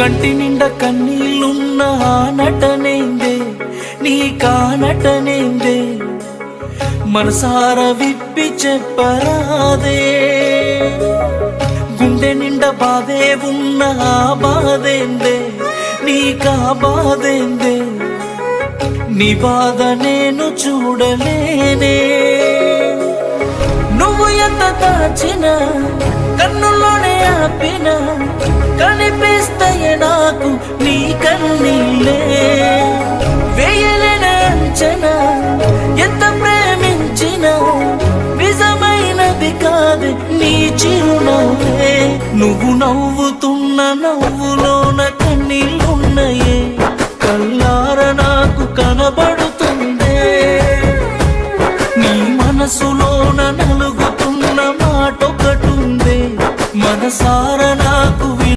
కంటి నిండా కన్నీళ్ళున్న ఆ నటనేందే, నీ కానటనేందే, మనసారా విప్పి చెప్పరాదే. గుండె నిండా బాధే ఉన్న ఆ బాధేందే, నీకా బాధేందే, నీ బాధ నేను చూడలేనే. నువ్వు ఎంత దాచినా కన్నుల్లోనే ఆపినా కనిపిస్తాయే నాకు నీ కన్నీళ్ళే. వేయలేని అంచనా ఎంత ప్రేమించినా నిజమైనది కాదే నీ చిరునవ్వే. నువ్వు నవ్వుతున్న నవ్వులోన కన్నీళ్ళున్నాయే, కల్లార నాకు కనబడుతుందే. నీ మనసులోన నలుగుతున్న మాటొకటుందే, మనసార నాకు